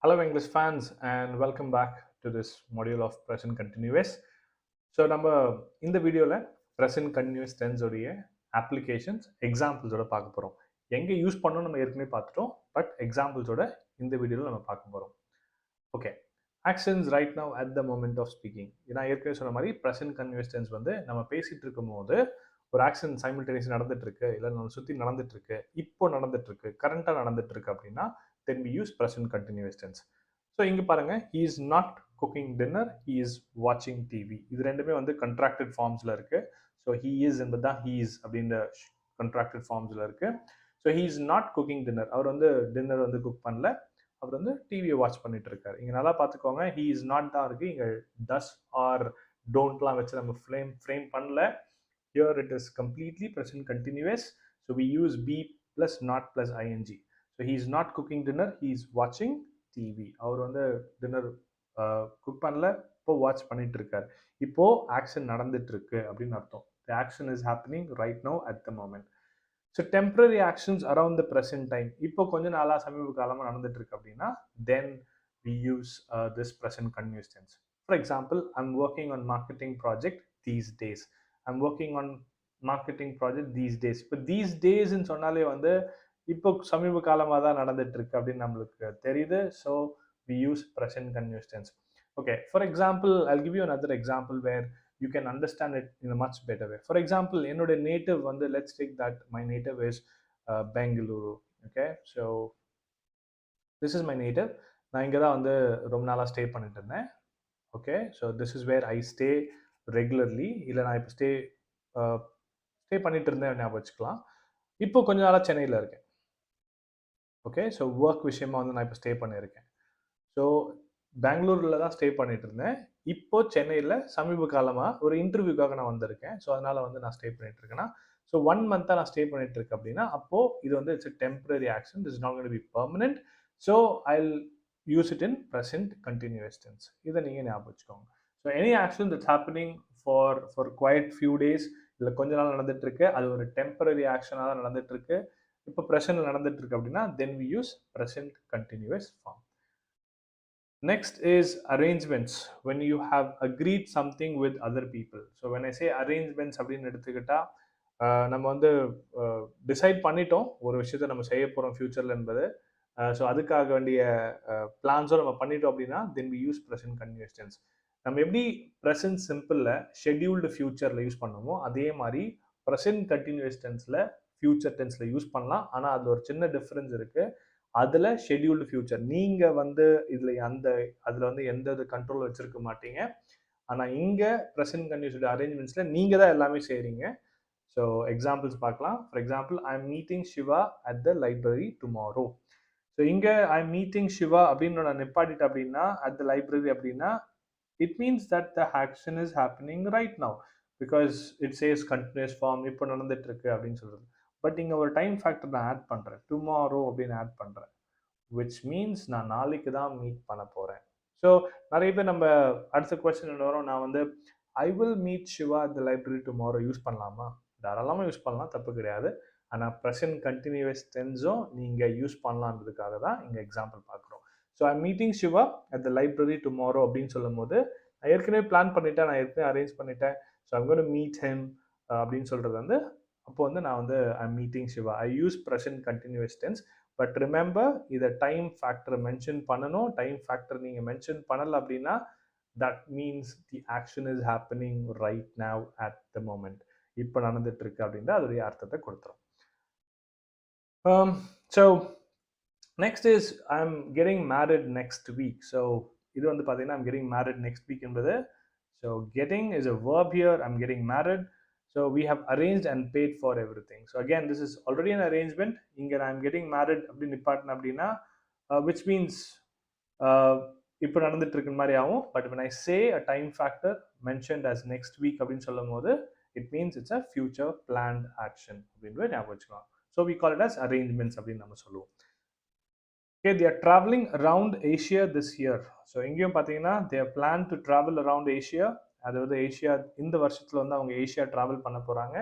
Hello English fans and welcome back to this module of present continuous. So நம்ம இந்த வீடியோவில் present continuous டென்ஸோடைய applications எக்ஸாம்பிள்ஸோட பார்க்க போகிறோம். எங்கே யூஸ் பண்ணணும் நம்ம ஏற்கனவே பார்த்துட்டோம், பட் எக்ஸாம்பிள்ஸோட இந்த வீடியோவில் நம்ம பார்க்க போகிறோம். Okay, actions right now at the moment of speaking. நான் ஏற்கனவே சொன்ன மாதிரி ப்ரெசன்ட் கண்டினியூஸ் டென்ஸ் வந்து நம்ம பேசிகிட்டு இருக்கும்போது ஒரு ஆக்ஷன் சைமல்டேனியஸ் நடந்துட்டு இருக்கு, இல்லை நம்ம சுற்றி நடந்துட்டு இருக்கு, இப்போ நடந்துட்டு இருக்கு, கரண்டாக நடந்துட்டு இருக்கு அப்படின்னா then we use present continuous tense. So இங்கே பாருங்க, he is not cooking dinner, he is watching TV. இது ரெண்டுமே வந்து கண்ட்ராக்டட் ஃபார்ம்ஸில் இருக்கு. ஸோ he is என்பது தான் he is அப்படின்ற கண்ட்ராக்டட் ஃபார்ம்ஸில் இருக்கு. So he is not cooking dinner, அவர் வந்து டின்னர் வந்து குக் பண்ணல, அவர் வந்து டிவியை வாட்ச் பண்ணிட்டு இருக்காரு. இங்கே நல்லா பார்த்துக்கோங்க, he is not தான் இருக்கு, இங்கே does or don't வச்சு நம்ம ஃப்ரேம் பண்ணல. Here it is completely present continuous. So we use be plus not plus ing. So he is not cooking dinner, he is watching TV. அவர் வந்து dinner cook பண்ணல, இப்போ watch பண்ணிட்டு இருக்காரு. இப்போ action நடந்துட்டு இருக்கு அப்படின்னு அர்த்தம். The action is happening right now at the moment. So temporary actions around the present time. இப்போ கொஞ்ச நாளா சமீப காலமா நடந்துட்டு இருக்கு அப்படின்னா then we use this present continuous tense. For example, I'm working on marketing project these days. I'm working on marketing project these days. இப்போ these days ன்னு சொன்னாலே வந்து இப்போ சமீப காலமாக தான் நடந்துட்டு இருக்கு அப்படின்னு நம்மளுக்கு தெரியுது. So we use present continuous tense. Okay, for example I'll give you another example where you can understand it in a much better way. For example, என்னோட நேட்டிவ் வந்து let's take that my native is Bengaluru. Okay, so this is my native. நான் இங்கே தான் வந்து ரொம்ப நாளாக stay பண்ணிட்டு இருந்தேன். Okay, so this is where I stay regularly. இல்லை நான் இப்போ ஸ்டே பண்ணிட்டு இருந்தேன் ஞாபகம் வச்சுக்கலாம். இப்போ கொஞ்ச நாளாக சென்னையில் இருக்கேன். ஓகே, ஸோ ஒர்க் விஷயமா வந்து நான் இப்போ ஸ்டே பண்ணியிருக்கேன். ஸோ பெங்களூரில் தான் ஸ்டே பண்ணிட்டு இருந்தேன். இப்போ சென்னையில் சமீப காலமாக ஒரு இன்டர்வியூக்காக நான் வந்திருக்கேன். ஸோ அதனால் வந்து நான் ஸ்டே பண்ணிட்டு இருக்கேன்னா, ஸோ 1 மந்த்தாக நான் ஸ்டே பண்ணிட்டு இருக்கேன் அப்படின்னா, அப்போது இது வந்து it's a temporary action, this is not going to be permanent. So I'll use it in present continuous tense. இதை நீங்கள் ஞாபகம் வச்சுக்கோங்க. So any action that's happening for quite few days, இல்லை கொஞ்ச நாள் நடந்துட்டு இருக்கு, அது ஒரு டெம்பரரி ஆக்ஷனாக தான் நடந்துட்டு இருக்கு, இப்போ ப்ரெசென்ட்ல நடந்துட்டு இருக்கு அப்படின்னா then we use present continuous form. Next is arrangements. When you have agreed something with other people. So when I say arrangements அப்படின்னு எடுத்துக்கிட்டா, நம்ம வந்து டிசைட் பண்ணிட்டோம் ஒரு விஷயத்தை நம்ம செய்ய போகிறோம் ஃபியூச்சரில் என்பது. ஸோ அதுக்காக வேண்டிய பிளான்ஸும் நம்ம பண்ணிட்டோம் அப்படின்னா then we use present continuous tense. நம்ம எப்படி ப்ரெசன்ட் சிம்பிளில் ஷெட்யூல்டு ஃபியூச்சரில் யூஸ் பண்ணோமோ அதே மாதிரி ப்ரெசன்ட் கண்டினியூஸ் டென்ஸில் ஃபியூச்சர் டென்ஸில் யூஸ் பண்ணலாம். ஆனால் அதில் ஒரு சின்ன டிஃப்ரென்ஸ் இருக்குது. அதில் ஷெட்யூல்டு ஃபியூச்சர் நீங்கள் வந்து இதில் அதில் வந்து எந்த இது கண்ட்ரோல் வச்சுருக்க மாட்டீங்க. ஆனால் இங்கே ப்ரெசன்ட் கண்டினியூஸ் அரேஞ்ச்மெண்ட்ஸில் நீங்கள் தான் எல்லாமே செய்கிறீங்க. ஸோ எக்ஸாம்பிள்ஸ் பார்க்கலாம். For example, I am meeting Shiva at the library tomorrow. So இங்கே ஐ எம் மீட்டிங் சிவா அப்படின்னு நான் நிப்பாட்டிட்டேன் அப்படின்னா அட் த லைப்ரரி அப்படின்னா it means that the action is happening right now because it says continuous form, இப்போ நடந்துட்டு இருக்கு அப்படின்னு சொல்றது. பட் இங்கே ஒரு டைம் ஃபேக்டர் நான் ஆட் பண்ணுறேன், டுமாரோ அப்படின்னு ஆட் பண்ணுறேன், which means நான் நாளைக்கு தான் மீட் பண்ண போகிறேன். ஸோ நிறைய பேர் நம்ம அடுத்த கொஸ்டின் என்ன வரும், நான் வந்து I will meet Shiva at the library tomorrow use பண்ணலாமா? தாராளமாக யூஸ் பண்ணலாம், தப்பு கிடையாது. ஆனால் ப்ரெசன்ட் கண்டினியூஸ் டென்ஸும் நீங்கள் யூஸ் பண்ணலான்றதுக்காக தான் இங்கே எக்ஸாம்பிள் பார்க்குறோம். So I meeting Shiva at the library tomorrow அப்படின்னு சொல்லும் போது நான் ஏற்கனவே பிளான் பண்ணிட்டேன், நான் ஏற்கனவே அரேஞ்ச் பண்ணிட்டேன். So I'm going to meet him அப்படின்னு சொல்கிறது வந்து அப்போ வந்து நான் வந்து I meeting Shiva, I use present continuous tense. But remember, இதை டைம் ஃபேக்டரை மென்ஷன் பண்ணணும். டைம் ஃபேக்டர் நீங்கள் மென்ஷன் பண்ணலை அப்படின்னா that means the action is happening right now at the moment, இப்போ நடந்துட்டு இருக்கு அப்படின்ற அதோடைய அர்த்தத்தை கொடுத்துரும். So next is I'm getting married next week. So இது வந்து பார்த்தீங்கன்னா I'm getting married next week என்பது. So getting is a verb here. I'm getting married. So we have arranged and paid for everything. So again, this is already an arrangement. இங்கே I'm getting married அப்படின்னு நிப்பாட்டினேன் அப்படின்னா which means இப்போ நடந்துட்டு இருக்க மாதிரி ஆகும். But when I say a time factor mentioned as next week அப்படின்னு சொல்லும் போது it means it's a future planned action அப்படின்னு ஞாபகம் வச்சுக்கலாம். So we call it as arrangements அப்படின்னு நம்ம சொல்லுவோம். Okay, they are traveling around Asia this year. So இங்கேயும் பார்த்தீங்கன்னா they are planned to travel around Asia. அதாவது ஏஷியா இந்த வருஷத்தில் வந்து அவங்க ஏஷியா ட்ராவல் பண்ண போகிறாங்க.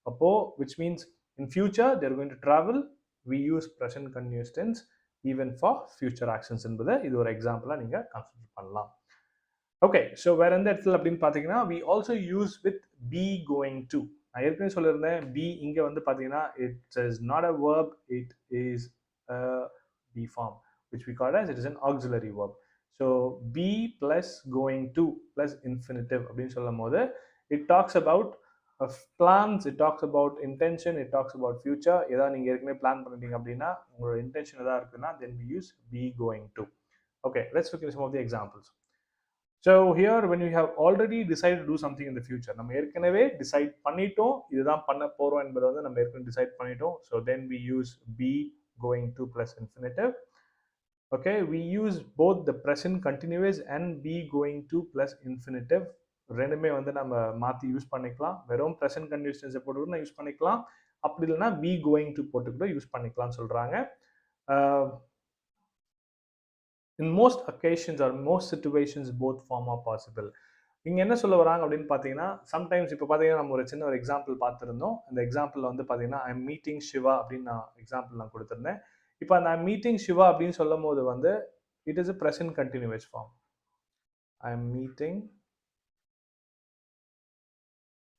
அப்போது which means in future they are going to travel, we use present continuous tense. even for future actions என்பது இது ஒரு எக்ஸாம்பிளா நீங்க கன்சிடர் பண்ணலாம். ஓகே, ஸோ வேற எந்த இடத்துல அப்படின்னு பார்த்தீங்கன்னா we also use with be going to. நான் ஏற்கனவே சொல்லியிருந்தேன் be இங்க வந்து பார்த்தீங்கன்னா it is not a verb, it is a be form which we call as it is an auxiliary verb. So be plus going to plus infinitive அப்படின்னு சொல்லும் போது it talks about plans, it talks about intention, it talks about future. ஏதாவது நீங்க ஏற்கனவே plan பண்ணிட்டீங்க அப்படின்னா உங்களோட intention ஏதாவது இருக்குன்னா then we use be going to. Okay, let's look at some of the examples. So here when you have already decided to do something in the future, நம்ம ஏற்கனவே டிசைட் பண்ணிட்டோம் இதுதான் பண்ண போறோம் என்பதை வந்து நம்ம ஏற்கனவே டிசைட் பண்ணிட்டோம். So then we use be going to plus infinitive. Okay, we use both the present continuous and be going to plus infinitive. ரெண்டுமே வந்து நம்ம மாற்றி யூஸ் பண்ணிக்கலாம். வெறும் ப்ரெசன்ட் கண்டினியூஸ் டென்ஸை போட்டு கூட யூஸ் பண்ணிக்கலாம், அப்படி இல்லைன்னா பி கோயிங் டு போட்டு கூட யூஸ் பண்ணிக்கலாம்னு சொல்கிறாங்க. in most occasions or most situations both form are possible. இங்கே என்ன சொல்ல வராங்க அப்படின்னு பார்த்தீங்கன்னா சம்டைம்ஸ் இப்போ பார்த்தீங்கன்னா நம்ம ஒரு சின்ன ஒரு எக்ஸாம்பிள் பார்த்துருந்தோம். அந்த எக்ஸாம்பிளில் வந்து பார்த்தீங்கன்னா ஐ எம் மீட்டிங் சிவா அப்படின்னு நான் எக்ஸாம்பிள் நான் கொடுத்துருந்தேன். இப்போ அந்த ஐ எம் மீட்டிங் சிவா அப்படின்னு சொல்லும் போது வந்து it is a present continuous form. I am meeting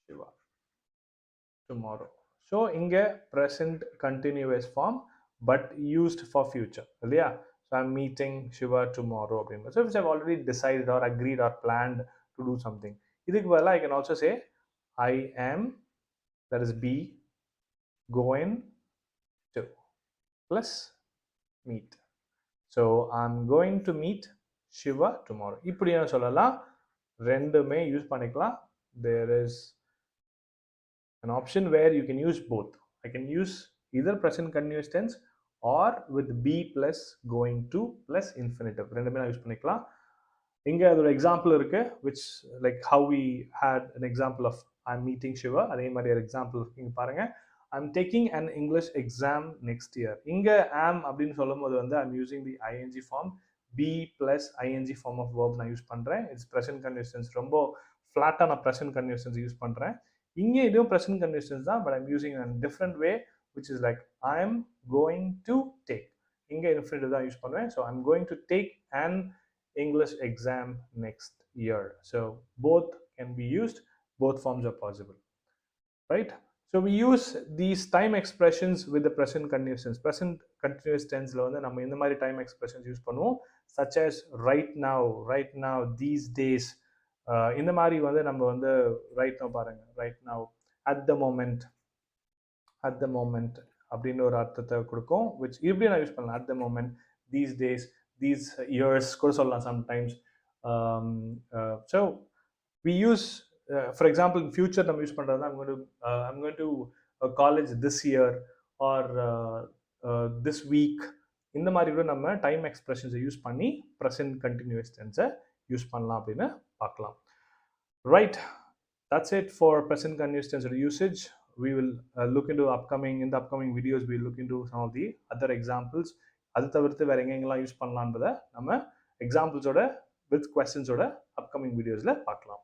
Shiva tomorrow. So இங்க present continuous form but used for future இல்லையா? So I'm meeting Shiva tomorrow அப்படின்னு. So if I've already decided or agreed or planned to do something, இதுக்கு பதிலா I can also say I am, that is be, going to plus meet. So I'm going to meet Shiva tomorrow. இப்படியான சொல்லலாம், ரெண்டுமே use பண்ணிக்கலாம். There is an option where you can use both. I can use either present continuous tense or with be plus going to plus infinitive. ரெண்டுமே நான் use பண்ணிக்கலாம். இங்க அதோட example இருக்கு which like how we had an example of I'm meeting Shiva. அதே மாதிரி ஒரு example இங்க பாருங்க. I'm taking an English exam next year. இங்க am அப்படின்னு சொல்லும்போது வந்து I'm using the ing form. be plus ing form of verb நான் யூஸ் பண்றேன். It's present continuous tense. ரொம்ப ஃபிளாட்டா நான் present continuous tense யூஸ் பண்றேன். இங்கே இதுவும் present continuous tense தான், but I'm using in a different way which is like I am going to take. இங்கே infinitive தான் யூஸ் பண்ணுவேன். So I'm going to take an English exam next year. So both can be used, both forms are possible, right? So we use these time expressions with the present continuous tense. Present continuous tenseல வந்து நம்ம இந்த மாதிரி time expressions use பண்ணுவோம், such as right now, these days. இந்த மாதிரி வந்து நம்ம வந்து right now பாருங்க, right now, at the moment அப்படின்னு ஒரு அர்த்தத்தை கொடுக்கும், which இப்படி நான் யூஸ் பண்ணலாம். at the moment, these days, these years கூட சொல்லலாம் sometimes. So we use for example in future நம்ம use பண்றதுனா I'm going to college this year or this week. இந்த மாதிரி கூட நம்ம டைம் எக்ஸ்பிரஷன்ஸை யூஸ் பண்ணி present continuous tense-ஐ யூஸ் பண்ணலாம் அப்படின்னு பார்க்கலாம். Right, that's it for present continuous tense usage. We will look into in the upcoming videos we will look into some of the other examples. அது தவிர்த்து வேற எங்கெங்கெல்லாம் யூஸ் பண்ணலாம்ன்றதை நம்ம எக்ஸாம்பிள்ஸோட with questions ஓட upcoming videosல பார்க்கலாம்.